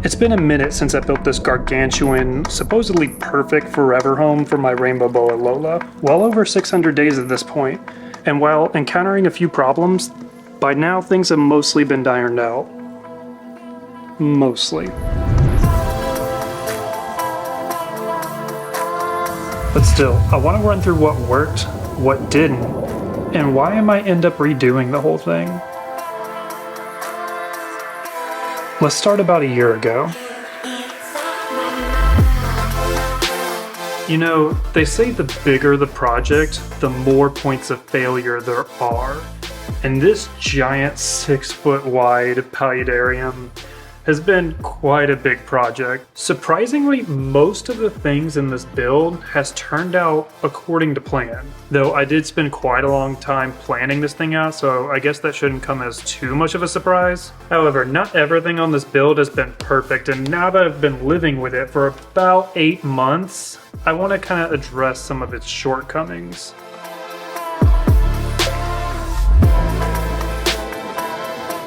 It's been a minute since I built this gargantuan, supposedly perfect forever home for my Rainbow Boa Lola. Well over 600 days at this point, and while encountering a few problems, by now things have mostly been ironed out. Mostly. But still, I want to run through what worked, what didn't, and why I might end up redoing the whole thing. Let's start about a year ago. You know, they say the bigger the project, the more points of failure there are. And this giant 6-foot wide paludarium has been quite a big project. Surprisingly, most of the things in this build has turned out according to plan. Though I did spend quite a long time planning this thing out, so I guess that shouldn't come as too much of a surprise. However, not everything on this build has been perfect, and now that I've been living with it for about 8 months, I want to kind of address some of its shortcomings.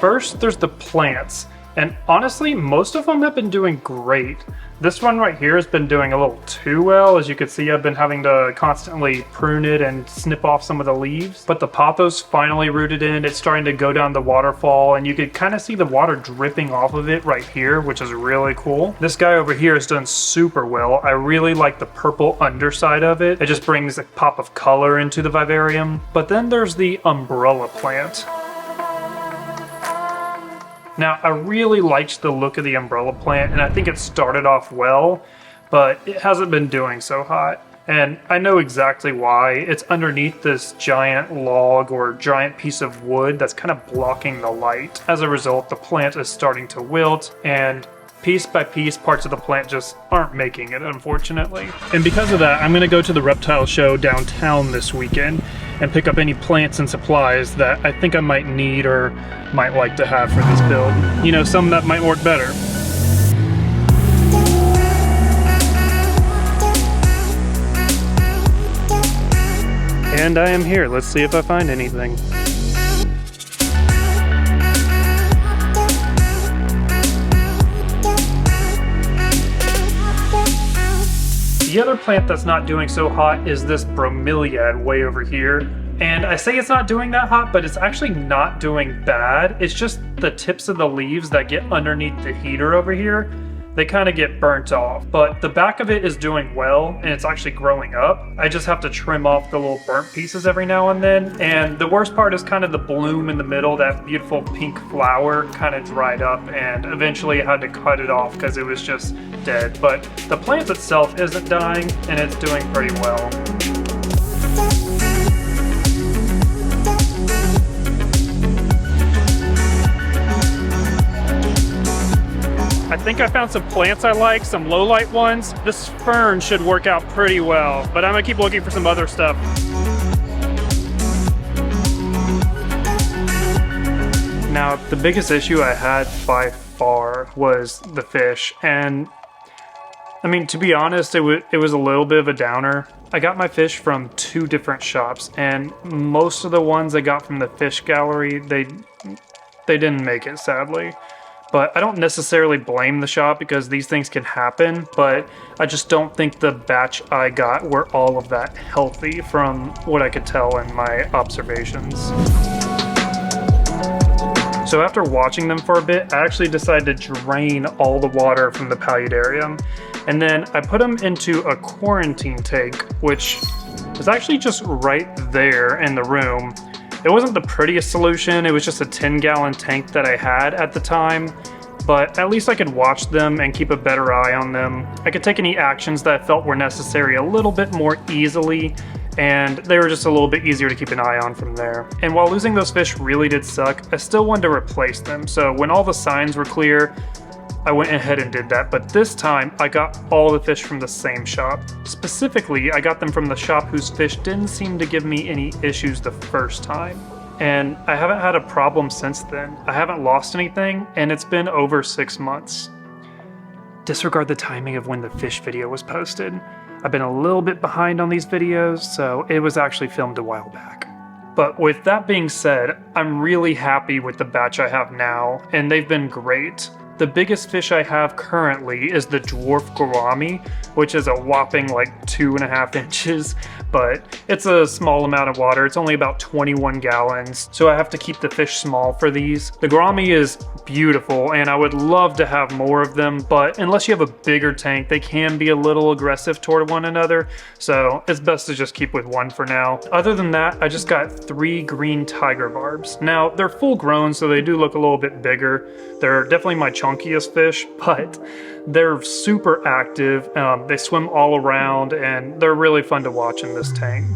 First, there's the plants. And honestly, most of them have been doing great. This one right here has been doing a little too well. As you can see, I've been having to constantly prune it and snip off some of the leaves. But the pothos finally rooted in. It's starting to go down the waterfall, and you could kind of see the water dripping off of it right here, which is really cool. This guy over here has done super well. I really like the purple underside of it. It just brings a pop of color into the vivarium. But then there's the umbrella plant. Now, I really liked the look of the umbrella plant, and I think it started off well, but it hasn't been doing so hot. And I know exactly why. It's underneath this giant log or giant piece of wood that's kind of blocking the light. As a result, the plant is starting to wilt, and piece by piece, parts of the plant just aren't making it, unfortunately. And because of that, I'm going to go to the reptile show downtown this weekend and pick up any plants and supplies that I think I might need or might like to have for this build. You know, some that might work better. And I am here. Let's see if I find anything. The other plant that's not doing so hot is this bromeliad way over here. And I say it's not doing that hot, but it's actually not doing bad. It's just the tips of the leaves that get underneath the heater over here, they kind of get burnt off. But the back of it is doing well, and it's actually growing up. I just have to trim off the little burnt pieces every now and then. And the worst part is kind of the bloom in the middle. That beautiful pink flower kind of dried up, and eventually I had to cut it off because it was just dead. But the plant itself isn't dying, and it's doing pretty well. I think I found some plants I like, some low light ones. This fern should work out pretty well, but I'm gonna keep looking for some other stuff. Now, the biggest issue I had by far was the fish, and I mean, to be honest, it was a little bit of a downer. I got my fish from 2 different shops, and most of the ones I got from the fish gallery, they didn't make it, sadly. But I don't necessarily blame the shop because these things can happen, but I just don't think the batch I got were all of that healthy from what I could tell in my observations. So after watching them for a bit, I actually decided to drain all the water from the paludarium. And then I put them into a quarantine tank, which was actually just right there in the room. It wasn't the prettiest solution, it was just a 10-gallon tank that I had at the time, but at least I could watch them and keep a better eye on them. I could take any actions that I felt were necessary a little bit more easily, and they were just a little bit easier to keep an eye on from there. And while losing those fish really did suck, I still wanted to replace them, so when all the signs were clear, I went ahead and did that, but this time I got all the fish from the same shop. Specifically, I got them from the shop whose fish didn't seem to give me any issues the first time. And I haven't had a problem since then. I haven't lost anything, and it's been over 6 months. Disregard the timing of when the fish video was posted. I've been a little bit behind on these videos, so it was actually filmed a while back. But with that being said, I'm really happy with the batch I have now, and they've been great. The biggest fish I have currently is the dwarf gourami, which is a whopping like 2.5 inches, but it's a small amount of water. It's only about 21 gallons, so I have to keep the fish small for these. The gourami is beautiful, and I would love to have more of them, but unless you have a bigger tank, they can be a little aggressive toward one another, so it's best to just keep with one for now. Other than that, I just got 3 green tiger barbs. Now, they're full grown, so they do look a little bit bigger. They're definitely my chunkiest fish, but they're super active. They swim all around, and they're really fun to watch in this tank.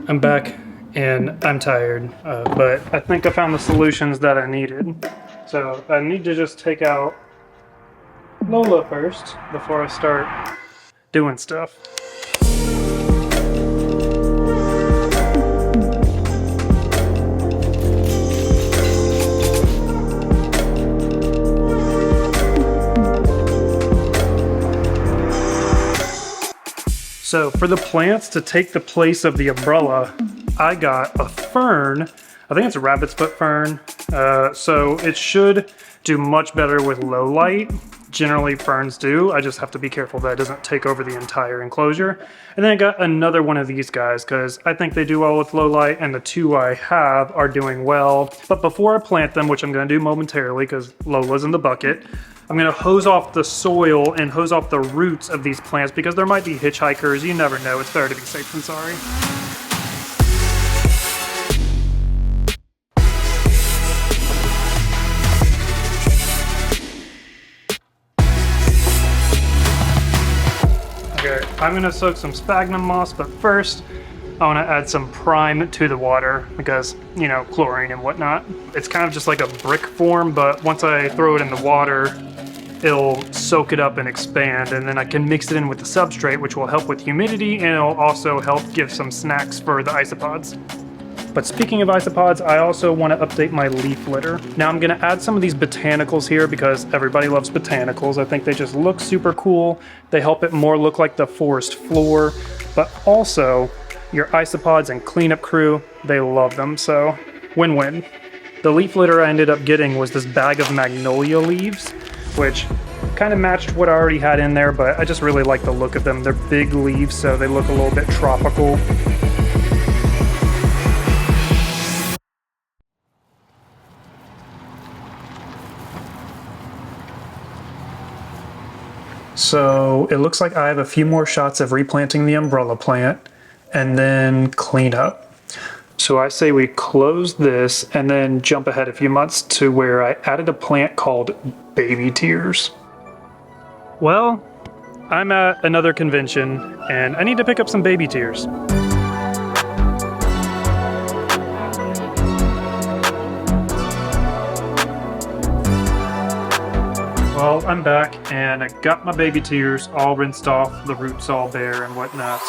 I'm back and I'm tired, but I think I found the solutions that I needed. So I need to just take out Lola first before I start doing stuff. So for the plants to take the place of the umbrella, I got a fern. I think it's a rabbit's foot fern. So it should do much better with low light. Generally ferns do. I just have to be careful that it doesn't take over the entire enclosure. And then I got another one of these guys because I think they do well with low light, and the 2 I have are doing well. But before I plant them, which I'm going to do momentarily because Lola's in the bucket, I'm going to hose off the soil and hose off the roots of these plants because there might be hitchhikers. You never know. It's better to be safe than sorry. Okay, I'm going to soak some sphagnum moss, but first I want to add some prime to the water because, you know, chlorine and whatnot. It's kind of just like a brick form, but once I throw it in the water, it'll soak it up and expand, and then I can mix it in with the substrate, which will help with humidity, and it'll also help give some snacks for the isopods. But speaking of isopods, I also want to update my leaf litter. Now I'm going to add some of these botanicals here because everybody loves botanicals. I think they just look super cool. They help it more look like the forest floor, but also your isopods and cleanup crew, they love them, so win-win. The leaf litter I ended up getting was this bag of magnolia leaves, which kind of matched what I already had in there, but I just really like the look of them. They're big leaves, so they look a little bit tropical. So it looks like I have a few more shots of replanting the umbrella plant and then clean up. So I say we close this and then jump ahead a few months to where I added a plant called baby tears. Well, I'm at another convention and I need to pick up some baby tears. Well, I'm back and I got my baby tears all rinsed off, the roots all bare and whatnot.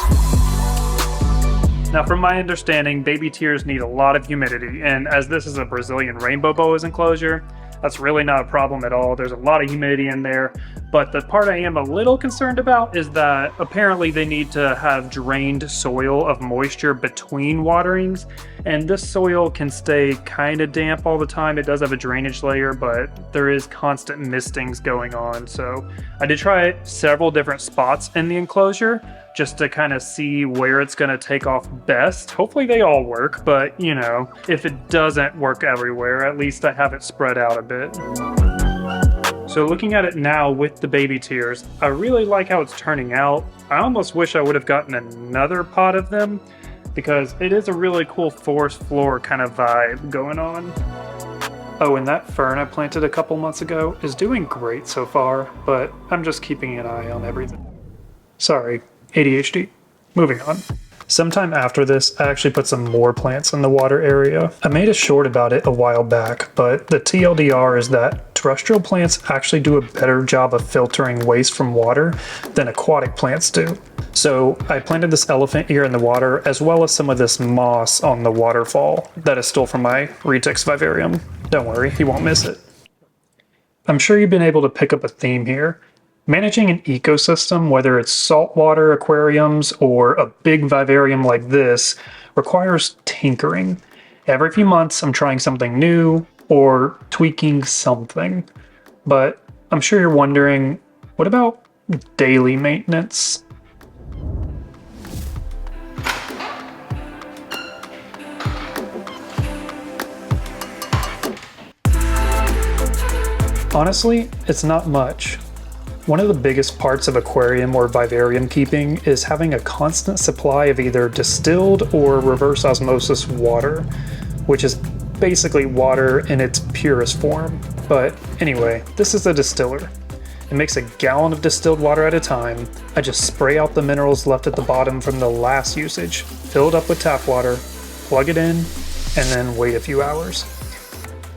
Now, from my understanding, baby tears need a lot of humidity, and as this is a Brazilian Rainbow Boa's enclosure, that's really not a problem at all. There's a lot of humidity in there, but the part I am a little concerned about is that apparently they need to have drained soil of moisture between waterings, and this soil can stay kind of damp all the time. It does have a drainage layer, but there is constant mistings going on, so I did try several different spots in the enclosure just to kind of see where it's going to take off best. Hopefully they all work, but you know, if it doesn't work everywhere, at least I have it spread out a bit. So looking at it now with the baby tears, I really like how it's turning out. I almost wish I would have gotten another pot of them because it is a really cool forest floor kind of vibe going on. Oh, and that fern I planted a couple months ago is doing great so far, but I'm just keeping an eye on everything. Sorry, ADHD. Moving on. Sometime after this, I actually put some more plants in the water area. I made a short about it a while back, but the TLDR is that terrestrial plants actually do a better job of filtering waste from water than aquatic plants do. So I planted this elephant ear in the water, as well as some of this moss on the waterfall that is still from my Retix vivarium. Don't worry, he won't miss it. I'm sure you've been able to pick up a theme here. Managing an ecosystem, whether it's saltwater aquariums or a big vivarium like this, requires tinkering. Every few months, I'm trying something new or tweaking something. But I'm sure you're wondering, what about daily maintenance? Honestly, it's not much. One of the biggest parts of aquarium or vivarium keeping is having a constant supply of either distilled or reverse osmosis water, which is basically water in its purest form. But anyway, this is a distiller. It makes a gallon of distilled water at a time. I just spray out the minerals left at the bottom from the last usage, fill it up with tap water, plug it in, and then wait a few hours.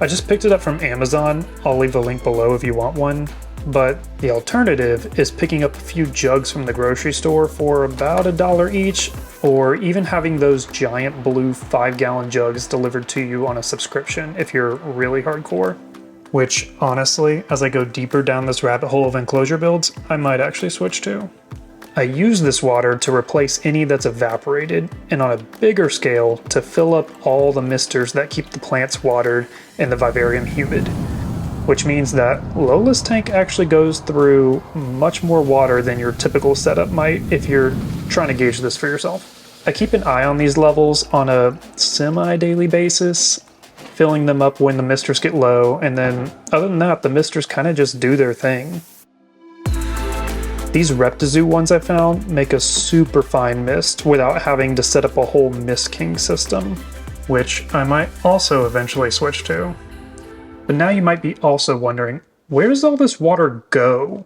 I just picked it up from Amazon. I'll leave the link below if you want one. But the alternative is picking up a few jugs from the grocery store for about $1 each, or even having those giant blue 5-gallon jugs delivered to you on a subscription if you're really hardcore. Which, honestly, as I go deeper down this rabbit hole of enclosure builds, I might actually switch to. I use this water to replace any that's evaporated, and on a bigger scale, to fill up all the misters that keep the plants watered and the vivarium humid. Which means that Lola's tank actually goes through much more water than your typical setup might if you're trying to gauge this for yourself. I keep an eye on these levels on a semi-daily basis, filling them up when the misters get low, and then other than that, the misters kind of just do their thing. These Reptizoo ones I found make a super fine mist without having to set up a whole Mist King system, which I might also eventually switch to. But now you might be also wondering, where does all this water go?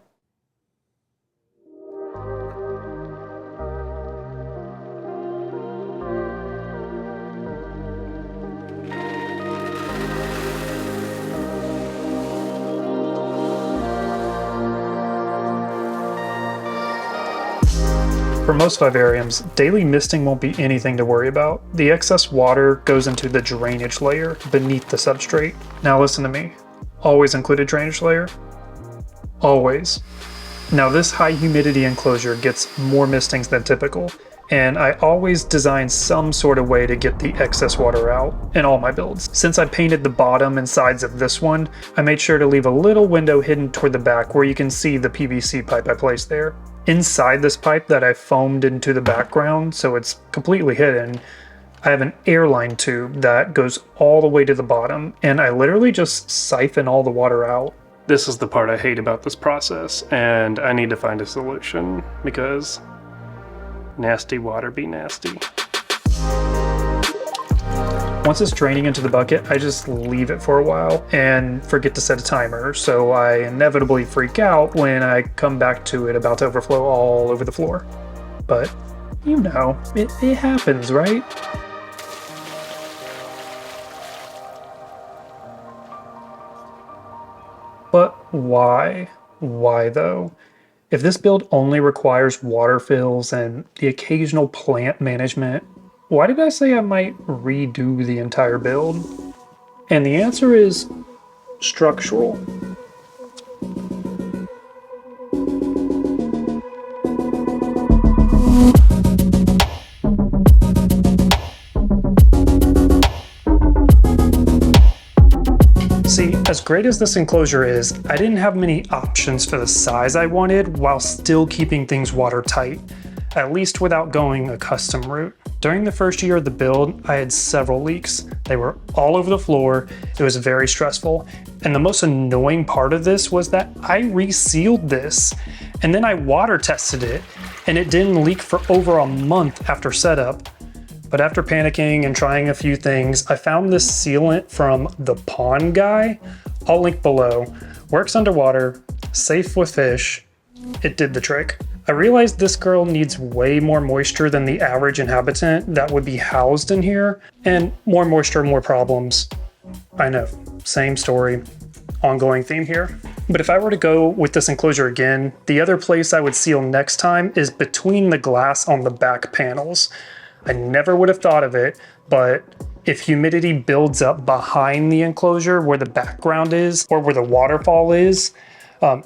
For most vivariums, daily misting won't be anything to worry about. The excess water goes into the drainage layer beneath the substrate. Now listen to me. Always include a drainage layer. Always. Now this high humidity enclosure gets more mistings than typical, and I always design some sort of way to get the excess water out in all my builds. Since I painted the bottom and sides of this one, I made sure to leave a little window hidden toward the back where you can see the PVC pipe I placed there. Inside this pipe that I foamed into the background, so it's completely hidden, I have an airline tube that goes all the way to the bottom, and I literally just siphon all the water out. This is the part I hate about this process, and I need to find a solution, because nasty water be nasty. Once it's draining into the bucket, I just leave it for a while and forget to set a timer, so I inevitably freak out when I come back to it about to overflow all over the floor. But, you know, it happens, right? But why? Why though? If this build only requires water fills and the occasional plant management, why did I say I might redo the entire build? And the answer is structural. See, as great as this enclosure is, I didn't have many options for the size I wanted while still keeping things watertight, at least without going a custom route. During the first year of the build, I had several leaks. They were all over the floor. It was very stressful. And the most annoying part of this was that I resealed this and then I water tested it and it didn't leak for over a month after setup. But after panicking and trying a few things, I found this sealant from The Pond Guy. I'll link below. Works underwater, safe with fish. It did the trick. I realized this girl needs way more moisture than the average inhabitant that would be housed in here, and more moisture, more problems. I know, same story, ongoing theme here. But if I were to go with this enclosure again, the other place I would seal next time is between the glass on the back panels. I never would have thought of it, but if humidity builds up behind the enclosure where the background is or where the waterfall is,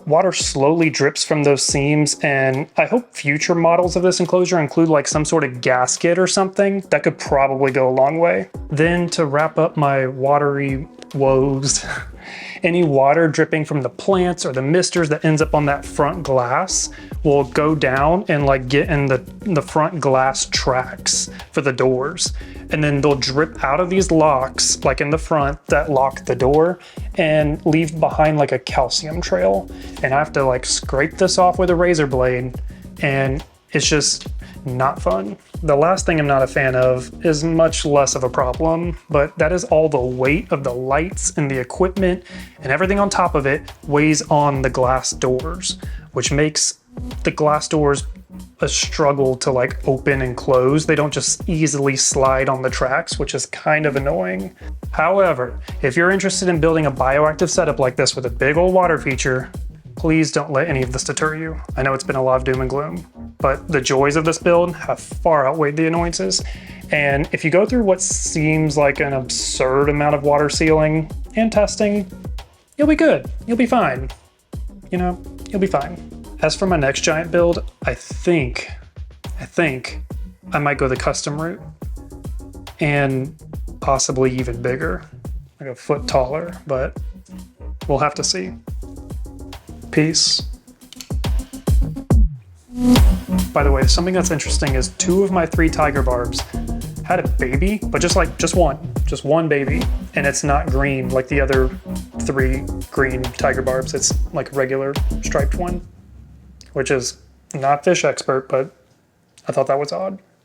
water slowly drips from those seams, and I hope future models of this enclosure include like some sort of gasket or something. That could probably go a long way. Then to wrap up my watery woes, any water dripping from the plants or the misters that ends up on that front glass will go down and like get in the front glass tracks for the doors. And then they'll drip out of these locks, like in the front that lock the door, and leave behind like a calcium trail. And I have to like scrape this off with a razor blade, and it's just not fun. The last thing I'm not a fan of is much less of a problem, but that is all the weight of the lights and the equipment and everything on top of it weighs on the glass doors, which makes the glass doors a struggle to like open and close. They don't just easily slide on the tracks, which is kind of annoying. However, if you're interested in building a bioactive setup like this with a big old water feature, please don't let any of this deter you. I know it's been a lot of doom and gloom, but the joys of this build have far outweighed the annoyances. And if you go through what seems like an absurd amount of water sealing and testing, you'll be good. You'll be fine. You know, you'll be fine. As for my next giant build, I think I might go the custom route and possibly even bigger, like a foot taller, but we'll have to see. Peace. By the way, something that's interesting is 2 of my 3 tiger barbs had a baby, but just one baby, and it's not green like the other 3 green tiger barbs. It's like a regular striped one, which is not fish expert, but I thought that was odd.